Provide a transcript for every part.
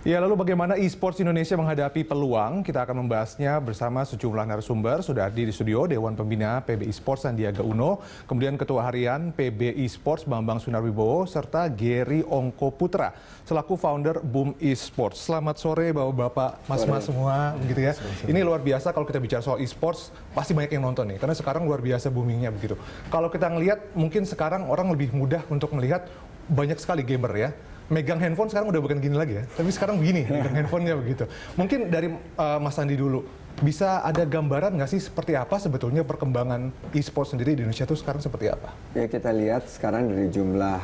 Ya, lalu bagaimana e-sports Indonesia menghadapi peluang? Kita akan membahasnya bersama sejumlah narasumber. Sudah hadir di studio Dewan Pembina PB Esports Sandiaga Uno, kemudian Ketua Harian PB Esports Bambang Sunarwibowo, serta Gary Ongko Putra, selaku founder Boom Esports. Selamat sore Bapak-bapak, Mas-mas semua, begitu ya. Ini luar biasa kalau kita bicara soal esports, pasti banyak yang nonton nih, karena sekarang luar biasa boomingnya begitu. Kalau kita ngelihat, mungkin sekarang orang lebih mudah untuk melihat banyak sekali gamer ya. Megang handphone sekarang udah bukan gini lagi ya, tapi sekarang begini, megang handphonenya begitu. Mungkin dari Mas Sandi dulu, bisa ada gambaran nggak sih seperti apa sebetulnya perkembangan e-sport sendiri di Indonesia itu sekarang seperti apa? Ya, kita lihat sekarang dari jumlah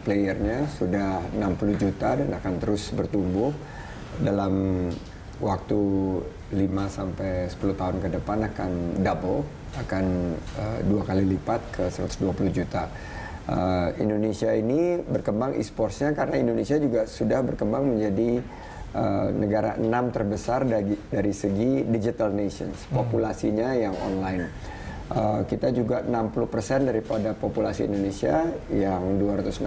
playernya sudah 60 juta dan akan terus bertumbuh. Dalam waktu 5-10 tahun ke depan akan double, akan 2 kali lipat ke 120 juta. Indonesia ini berkembang e-sportsnya karena Indonesia juga sudah berkembang menjadi negara 6 terbesar dari segi digital nations, populasinya yang online. Kita juga 60% daripada populasi Indonesia yang 265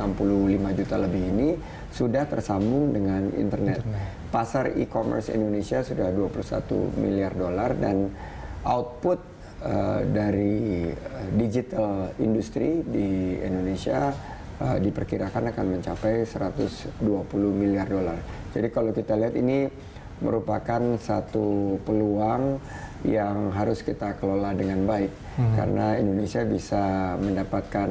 juta lebih ini sudah tersambung dengan internet. Pasar e-commerce Indonesia sudah 21 miliar dolar dan output dari digital industri di Indonesia diperkirakan akan mencapai 120 miliar dolar. Jadi kalau kita lihat ini merupakan satu peluang yang harus kita kelola dengan baik karena Indonesia bisa mendapatkan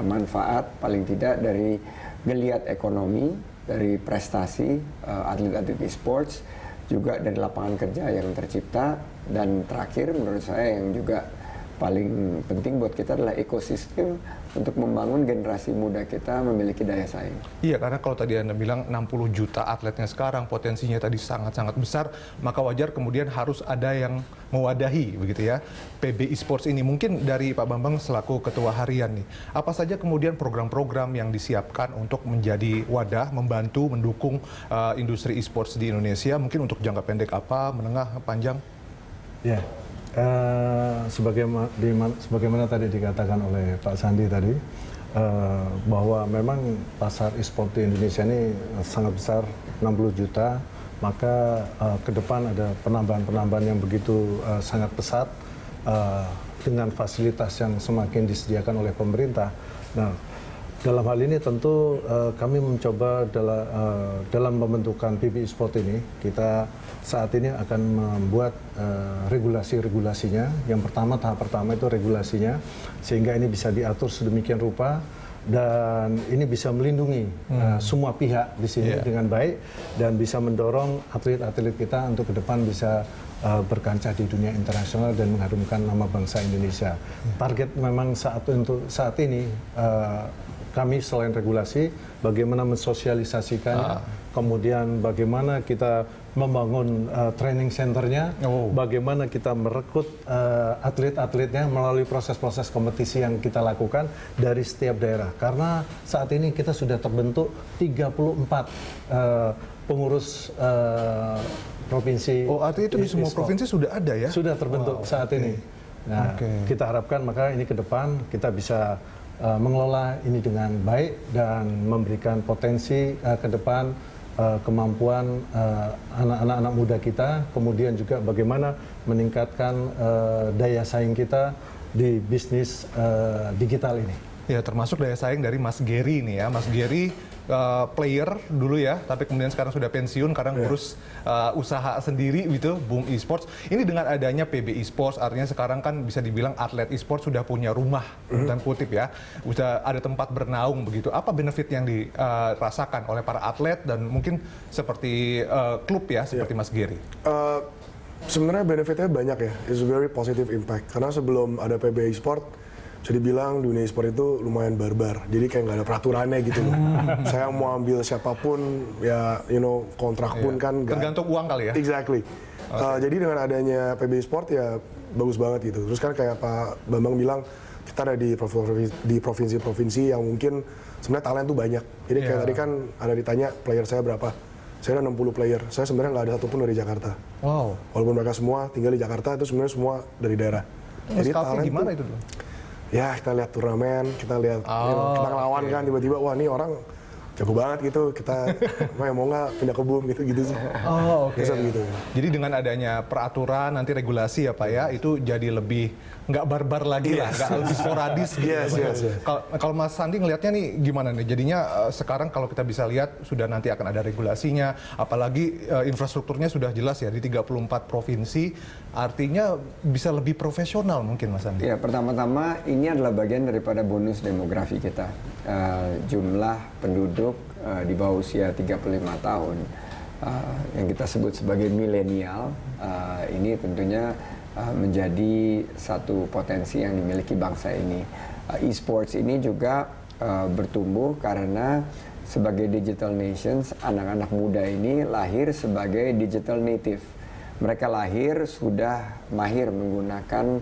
manfaat paling tidak dari geliat ekonomi, dari prestasi atlet-atlet e-sports, juga dari lapangan kerja yang tercipta, dan terakhir menurut saya yang juga paling penting buat kita adalah ekosistem untuk membangun generasi muda kita memiliki daya saing. Iya, karena kalau tadi Anda bilang 60 juta atletnya sekarang, potensinya tadi sangat-sangat besar, maka wajar kemudian harus ada yang mewadahi, begitu ya, PB Esports ini. Mungkin dari Pak Bambang selaku Ketua Harian nih, apa saja kemudian program-program yang disiapkan untuk menjadi wadah, membantu, mendukung industri esports di Indonesia, mungkin untuk jangka pendek apa, menengah, panjang? Ya, sebagaimana tadi dikatakan oleh Pak Sandi tadi, bahwa memang pasar e-sport di Indonesia ini sangat besar, 60 juta, maka ke depan ada penambahan-penambahan yang begitu sangat pesat dengan fasilitas yang semakin disediakan oleh pemerintah. Nah, dalam hal ini tentu kami mencoba dalam pembentukan PB Esport ini, kita saat ini akan membuat regulasi-regulasinya. Yang pertama, tahap pertama itu regulasinya, sehingga ini bisa diatur sedemikian rupa dan ini bisa melindungi semua pihak di sini dengan baik dan bisa mendorong atlet-atlet kita untuk ke depan bisa berkancah di dunia internasional dan mengharumkan nama bangsa Indonesia. Target memang untuk saat ini kami selain regulasi, bagaimana mensosialisasikan, kemudian bagaimana kita membangun training centernya, bagaimana kita merekrut atlet-atletnya melalui proses-proses kompetisi yang kita lakukan dari setiap daerah. Karena saat ini kita sudah terbentuk 34 pengurus provinsi. Oh, artinya itu di semua provinsi sudah ada ya? Sudah terbentuk saat ini. Nah, kita harapkan maka ini ke depan kita bisa mengelola ini dengan baik dan memberikan potensi ke depan kemampuan anak-anak muda kita, kemudian juga bagaimana meningkatkan daya saing kita di bisnis digital ini. Ya, termasuk daya saing dari Mas Gary nih ya. Mas Gary player dulu ya, tapi kemudian sekarang sudah pensiun karena ngurus usaha sendiri gitu, Boom Esports. Ini dengan adanya PB Esports, artinya sekarang kan bisa dibilang atlet esports sudah punya rumah, dan kutip ya, sudah ada tempat bernaung begitu. Apa benefit yang dirasakan oleh para atlet dan mungkin seperti klub ya, seperti Mas Gary? Sebenarnya benefitnya banyak ya, it's a very positive impact. Karena sebelum ada PB Esports, bisa dibilang dunia e-sport itu lumayan barbar, jadi kayak nggak ada peraturannya gitu. Saya mau ambil siapapun, ya kontrak pun kan tergantung uang kali ya? Exactly. Jadi dengan adanya PB Sport ya bagus banget gitu. Terus kan kayak Pak Bambang bilang, kita ada di provinsi-provinsi yang mungkin sebenarnya talent tuh banyak. Jadi kayak tadi kan ada ditanya player saya berapa, saya ada 60 player, saya sebenarnya nggak ada satupun dari Jakarta. Wow. Walaupun mereka semua tinggal di Jakarta, itu sebenarnya semua dari daerah. Jadi talent gimana itu dulu? Ya, kita lihat turnamen, kita lihat kita ngelawan kan, tiba-tiba wah ini orang jago banget gitu, kita mau nggak pindah ke Boom gitu sih. Oh, oke. Biasa begitu. Jadi dengan adanya peraturan nanti regulasi ya Pak ya, itu jadi lebih nggak barbar lagi lah, nggak lebih sporadis gitu. Yes, ya, Pak. yes, yes. Kalau Mas Sandi ngelihatnya nih gimana nih? Jadinya sekarang kalau kita bisa lihat sudah nanti akan ada regulasinya, apalagi infrastrukturnya sudah jelas ya di 34 provinsi, artinya bisa lebih profesional mungkin Mas Sandi. Ya, pertama-tama ini adalah bagian daripada bonus demografi kita. Jumlah penduduk di bawah usia 35 tahun yang kita sebut sebagai milenial, ini tentunya menjadi satu potensi yang dimiliki bangsa ini. E-sports ini juga bertumbuh karena sebagai digital nations, anak-anak muda ini lahir sebagai digital native. Mereka lahir sudah mahir menggunakan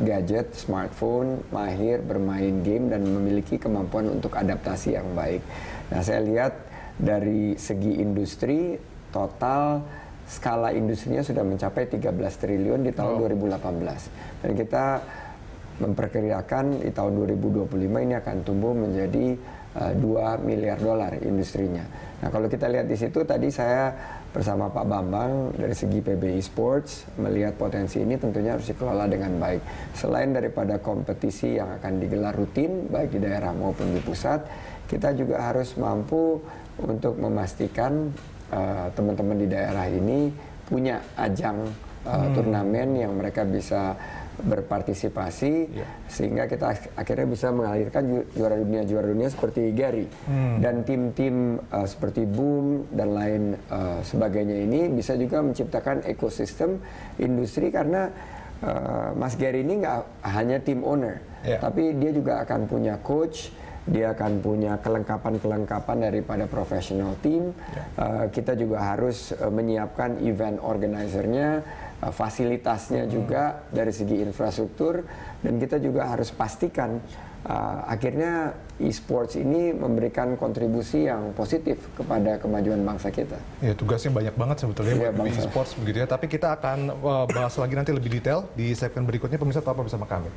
gadget, smartphone, mahir bermain game dan memiliki kemampuan untuk adaptasi yang baik. Nah, saya lihat dari segi industri, total skala industrinya sudah mencapai 13 triliun di tahun 2018. Dan kita memperkirakan di tahun 2025 ini akan tumbuh menjadi 2 miliar dolar industrinya. Nah, kalau kita lihat di situ tadi saya bersama Pak Bambang dari segi PBI Sports melihat potensi ini tentunya harus dikelola dengan baik. Selain daripada kompetisi yang akan digelar rutin baik di daerah maupun di pusat, kita juga harus mampu untuk memastikan teman-teman di daerah ini punya ajang turnamen yang mereka bisa berpartisipasi, sehingga kita akhirnya bisa mengalirkan juara dunia seperti Gary dan tim-tim seperti Boom dan lain sebagainya ini bisa juga menciptakan ekosistem industri karena Mas Gary ini nggak hanya tim owner, tapi dia juga akan punya coach, dia akan punya kelengkapan daripada professional team. Kita juga harus menyiapkan event organizer-nya, fasilitasnya juga dari segi infrastruktur, dan kita juga harus pastikan akhirnya e-sports ini memberikan kontribusi yang positif kepada kemajuan bangsa kita. Ya, tugasnya banyak banget sebetulnya buat e-sports begitu ya. Tapi kita akan bahas lagi nanti lebih detail di segmen berikutnya. Pemirsa tetap bersama kami.